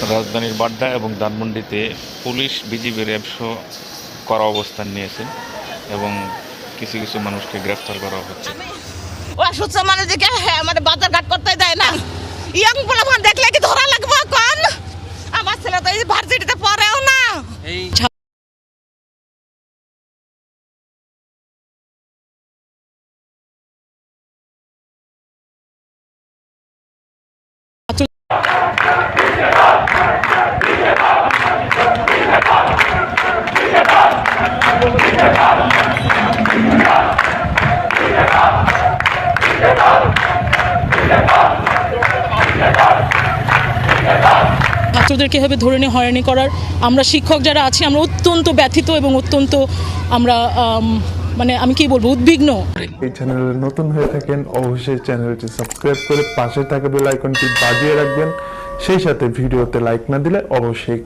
রাজধানীর বাড্ডা এবং ধানমন্ডিতে পুলিশ, বিজিবি, র্যাব-সহ কড়া অবস্থান নিয়েছে এবং কিছু কিছু মানুষকে গ্রেফতার করা হচ্ছে। অসুস্থ মানুষকে মানে বাজার ঘাট করতে দেয় না। ইয়াং পোলাপান দেখলে কি ধরা লাগবে কোন? আমার ছেলে তো এই ভার্সিটিতে পড়েও না। ছাত্রদেরকে এভাবে ধরে নিয়ে হয়রানি করার আমরা শিক্ষক যারা আছি আমরা অত্যন্ত ব্যথিত এবং অত্যন্ত আমরা মানে আমি কি বলবো উদ্বিগ্ন। এই চ্যানেলে নতুন হয়ে থাকেন অবশ্যই চ্যানেলটি সাবস্ক্রাইব করে পাশে থাকা বেল আইকনটি বাজিয়ে রাখবেন। সেই সাথে ভিডিওতে লাইক না দিলে অবশ্যই একটি